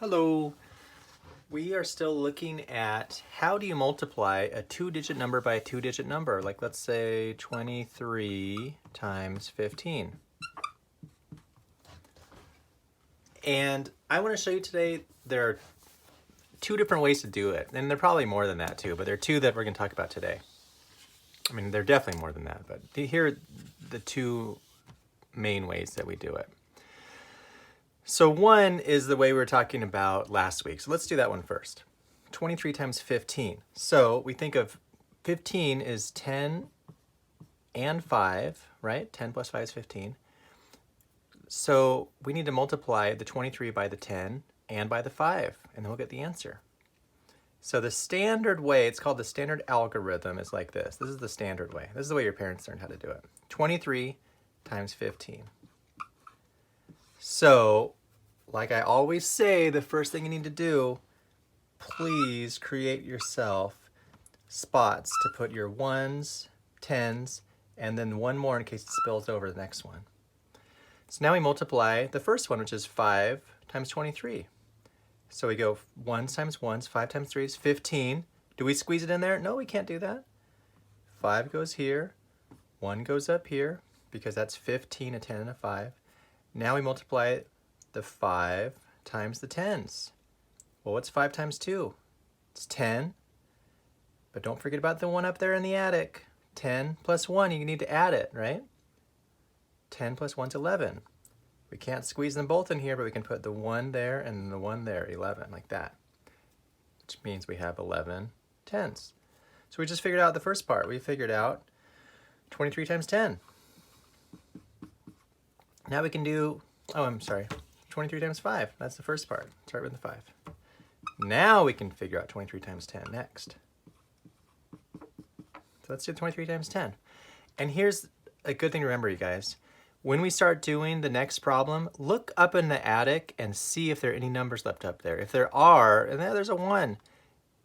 Hello. We are still looking at how do you multiply a two-digit number by a two-digit number, like let's say 23 times 15. And I want to show you today there are two different ways to do it, and there are probably more than that too, but there are two that we're going to talk about today. I mean, there are definitely more than that, but here are the two main ways that we do it. So one is the way we were talking about last week. So let's do that one first. 23 times 15. So we think of 15 is 10 and 5, right? 10 plus 5 is 15. So we need to multiply the 23 by the 10 and by the 5, and then we'll get the answer. So the standard way, it's called the standard algorithm, is like this. This is the standard way. This is the way your parents learned how to do it. 23 times 15. So, like I always say, the first thing you need to do, please create yourself spots to put your 1s, 10s, and then one more in case it spills over the next one. So now we multiply the first one, which is 5 times 23. So we go 1s times 1s, 5 times 3 is 15. Do we squeeze it in there? No, we can't do that. 5 goes here, 1 goes up here, because that's 15, a 10, and a 5. Now we multiply the 5 times the 10s. Well, what's 5 times 2? It's 10. But don't forget about the 1 up there in the attic. 10 plus 1, you need to add it, right? 10 plus 1 is 11. We can't squeeze them both in here, but we can put the 1 there and the 1 there, 11, like that. Which means we have 11 10s. So we just figured out the first part. We figured out 23 times 10. Now we can do, 23 times 5. That's the first part. Start with the 5. Now we can figure out 23 times 10 next. So let's do 23 times 10. And here's a good thing to remember, you guys. When we start doing the next problem, look up in the attic and see if there are any numbers left up there. If there are, and there's a 1,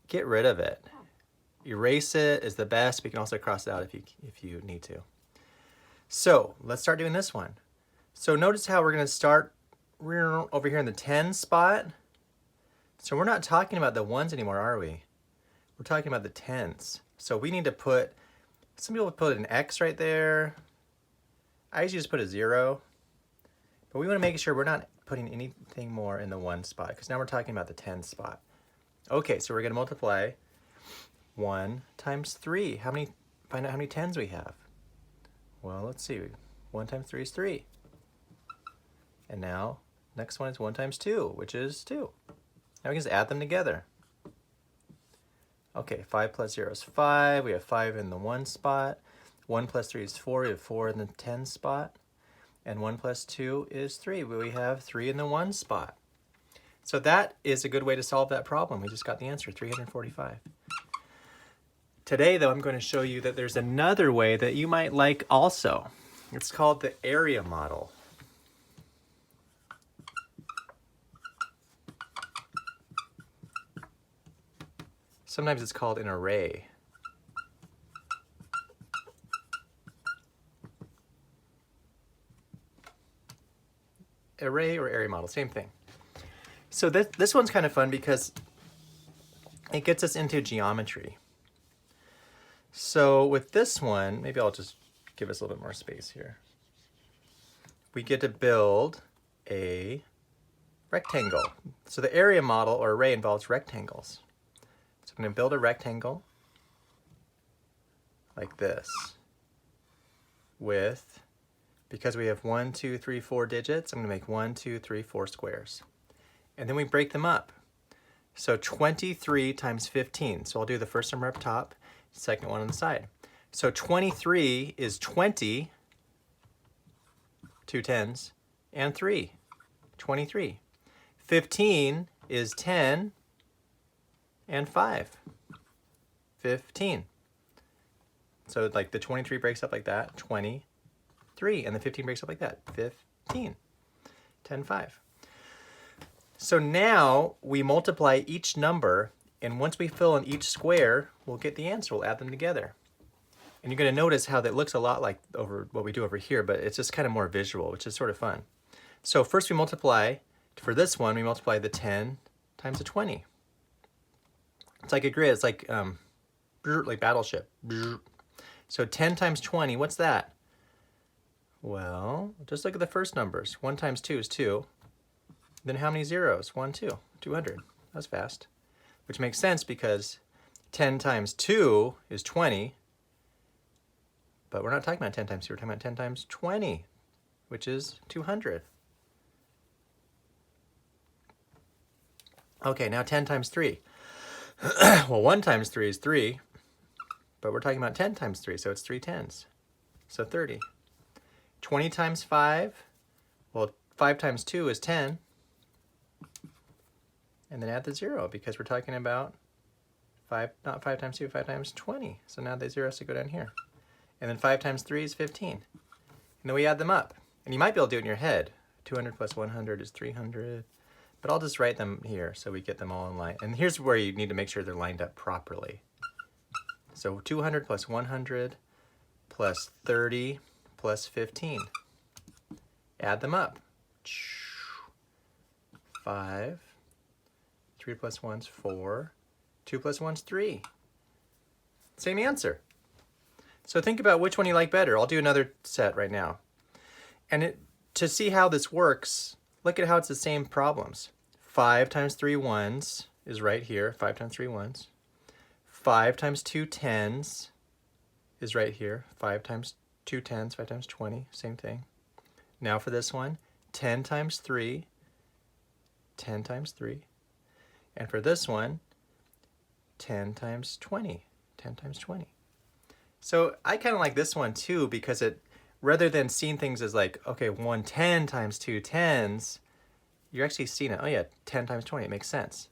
get rid of it. Erase it is the best, but you can also cross it out if you need to. So let's start doing this one. So notice how we're going to start over here in the 10 spot. So we're not talking about the 1s anymore, are we? We're talking about the 10s. So we need to put, some people put an X right there. I usually just put a 0. But we want to make sure we're not putting anything more in the 1 spot, because now we're talking about the 10 spot. Okay, so we're going to multiply 1 times 3. Find out how many 10s we have. Well, let's see. 1 times 3 is 3. And now, next one is 1 times 2, which is 2. Now we can just add them together. Okay, 5 plus 0 is 5. We have 5 in the 1 spot. 1 plus 3 is 4. We have 4 in the 10 spot. And 1 plus 2 is 3. We have 3 in the 1 spot. So that is a good way to solve that problem. We just got the answer, 345. Today, though, I'm going to show you that there's another way that you might like also. It's called the area model. Sometimes it's called an array. Array or area model, same thing. So this one's kind of fun because it gets us into geometry. So with this one, maybe I'll just give us a little bit more space here. We get to build a rectangle. So the area model or array involves rectangles. So I'm going to build a rectangle like this with, because we have 1, 2, 3, 4 digits, I'm going to make 1, 2, 3, 4 squares. And then we break them up. So 23 times 15. So I'll do the first number up top, second one on the side. So 23 is 20, 2 10s, and 3, 23. 15 is 10, and 5, 15. So like the 23 breaks up like that, 23, and the 15 breaks up like that, 15, 10, 5. So now we multiply each number, and once we fill in each square, we'll get the answer. We'll add them together. And you're going to notice how that looks a lot like over what we do over here, but it's just kind of more visual, which is sort of fun. So first we multiply, for this one, we multiply the 10 times a 20. It's like a grid. It's like Battleship. So 10 times 20, what's that? Well, just look at the first numbers. 1 times 2 is 2. Then how many zeros? 1, 2. 200. That's fast. Which makes sense because 10 times 2 is 20. But we're not talking about 10 times 2. We're talking about 10 times 20, which is 200. Okay, now 10 times 3. Well, 1 times 3 is 3. But we're talking about 10 times 3, so it's 3 tens. So 30. 20 times 5. Well, 5 times 2 is 10. And then add the 0 because we're talking about 5, not 5 times 2, 5 times 20. So now the 0 has to go down here. And then 5 times 3 is 15. And then we add them up. And you might be able to do it in your head. 200 plus 100 is 300. But I'll just write them here so we get them all in line. And here's where you need to make sure they're lined up properly. So 200 plus 100 plus 30 plus 15. Add them up. 5. 3 plus 1 is 4. 2 plus 1 is 3. Same answer. So think about which one you like better. I'll do another set right now. And to see how this works, look at how it's the same problems. 5 times 3 ones is right here. 5 times 3 ones. 5 times 2 tens is right here. 5 times 2 tens, 5 times 20, same thing. Now for this one, 10 times 3, 10 times 3. And for this one, 10 times 20, 10 times 20. So I kind of like this one too because it, rather than seeing things as like, okay, 110 times 2 tens, you're actually seeing it, oh yeah, 10 times 20, it makes sense.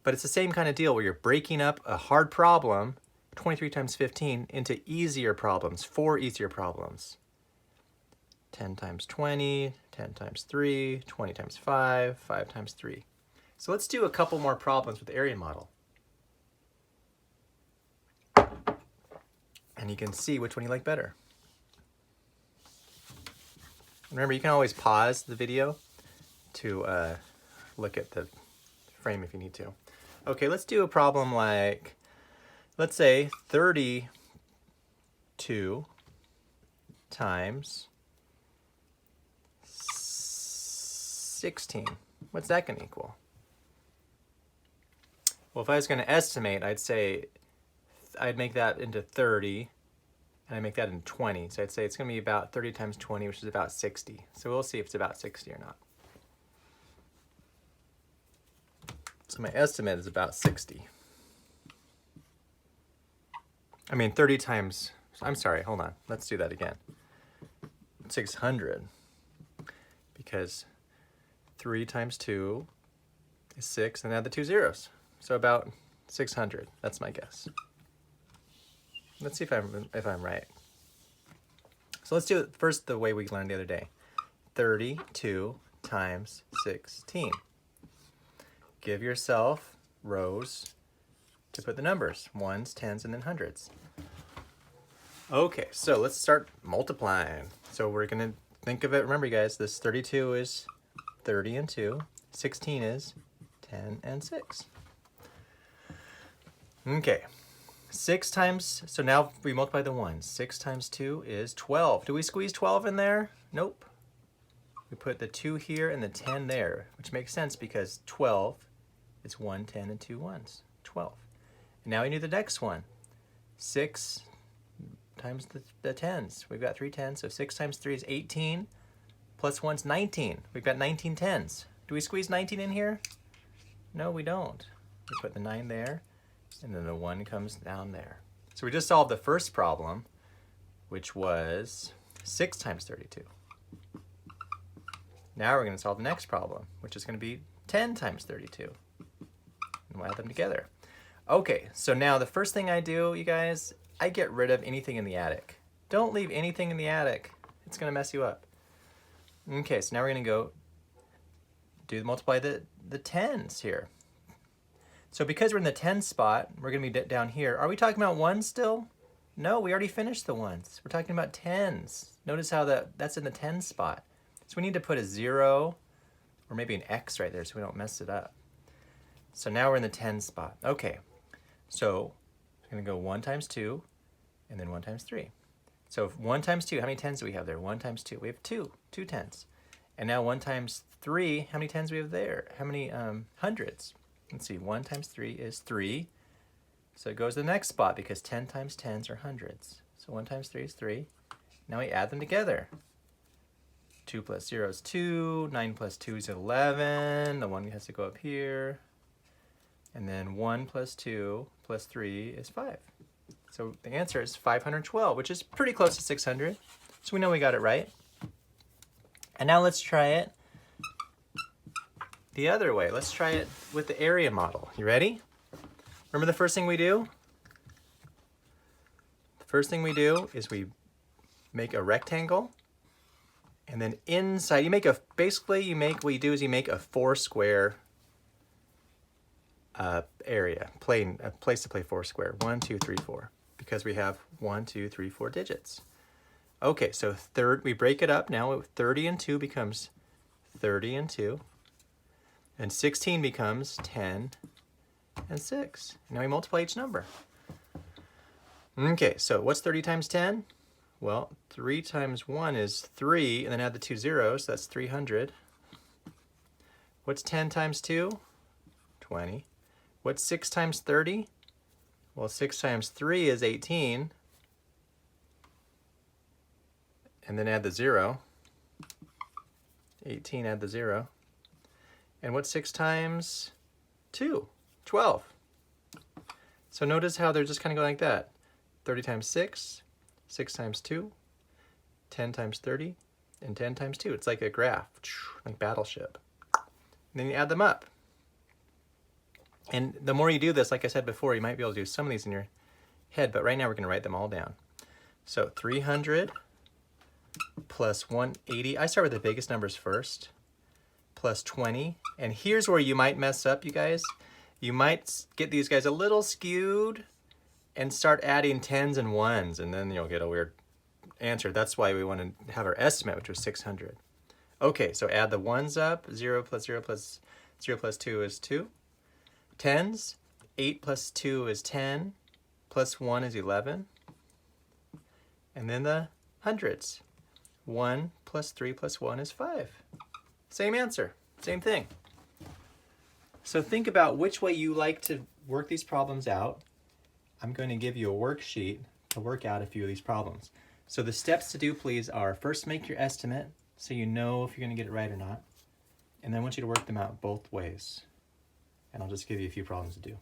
But it's the same kind of deal where you're breaking up a hard problem, 23 times 15, into easier problems, 4 easier problems. 10 times 20, 10 times 3, 20 times 5, 5 times 3. So let's do a couple more problems with the area model. And you can see which one you like better. Remember, you can always pause the video to look at the frame if you need to. Okay, let's do a problem like, let's say 32 times 16. What's that going to equal? Well, if I was going to estimate, I'd say I'd make that into 30, and I make that into 20. So I'd say it's going to be about 30 times 20, which is about 60. So we'll see if it's about 60 or not. So my estimate is about 60. I mean, 30 times, I'm sorry, hold on. Let's do that again. 600, because 3 times 2 is 6, and add the 2 zeros. So about 600, that's my guess. Let's see if I'm right. So let's do it first the way we learned the other day. 32 times 16. Give yourself rows to put the numbers, ones, tens, and then hundreds. Okay, so let's start multiplying. So we're gonna think of it, remember you guys, this 32 is 30 and 2, 16 is 10 and 6. Okay, 6 times, so now we multiply the ones. 6 times 2 is 12. Do we squeeze 12 in there? Nope. We put the 2 here and the 10 there, which makes sense because 12 is 1, 10, and 2 ones. 12. And now we do the next one. 6 times the tens. We've got 3 tens, so 6 times 3 is 18, plus 1's 19. We've got 19 tens. Do we squeeze 19 in here? No, we don't. We put the 9 there, and then the 1 comes down there. So we just solved the first problem, which was 6 times 32. Now we're going to solve the next problem, which is going to be 10 times 32. And we'll add them together. Okay, so now the first thing I do, you guys, I get rid of anything in the attic. Don't leave anything in the attic. It's going to mess you up. Okay, so now we're going to go multiply the tens here. So because we're in the 10 spot, we're going to be down here. Are we talking about ones still? No, we already finished the ones. We're talking about tens. Notice how that's in the 10 spot. So we need to put a 0 or maybe an X right there so we don't mess it up. So now we're in the 10 spot. Okay, so I'm gonna go 1 times 2, and then 1 times 3. So if 1 times 2, how many 10s do we have there? 1 times 2, we have 2 10s. And now 1 times 3, how many 10s do we have there? How many hundreds? Let's see, 1 times 3 is 3. So it goes to the next spot because 10 times 10s are hundreds. So 1 times 3 is 3. Now we add them together. 2 plus 0 is 2, 9 plus 2 is 11, the 1 has to go up here. And then 1 plus 2 plus 3 is 5. So the answer is 512, which is pretty close to 600. So we know we got it right. And now let's try it the other way. Let's try it with the area model. You ready? Remember the first thing we do? The first thing we do is we make a rectangle. And then inside, you make a, basically you make, what you do is you make a 4 square area, a place to play 4 square. 1, 2, 3, 4. Because we have 1, 2, 3, 4 digits. Okay, so we break it up now. 30 and 2 becomes 30 and 2. And 16 becomes 10 and 6. Now we multiply each number. Okay, so what's 30 times 10? Well, 3 times 1 is 3, and then add the 2 zeros, that's 300. What's 10 times 2? 20. What's 6 times 30? Well, 6 times 3 is 18. And then add the 0. 18, add the 0. And what's 6 times 2? 12. So notice how they're just kind of going like that. 30 times 6, 6 times 2, 10 times 30, and 10 times 2. It's like a graph, like Battleship. And then you add them up. And the more you do this, like I said before, you might be able to do some of these in your head, but right now we're going to write them all down. So 300 plus 180. I start with the biggest numbers first. Plus 20. And here's where you might mess up, you guys. You might get these guys a little skewed and start adding 10s and 1s, and then you'll get a weird answer. That's why we want to have our estimate, which was 600. Okay, so add the 1s up. 0 plus 0 plus 0 plus 2 is 2. 10s, 8 plus 2 is 10, plus 1 is 11. And then the hundreds. 1 plus 3 plus 1 is 5. Same answer, same thing. So think about which way you like to work these problems out. I'm going to give you a worksheet to work out a few of these problems. So the steps to do, please, are first make your estimate so you know if you're going to get it right or not. And then I want you to work them out both ways. And I'll just give you a few problems to do.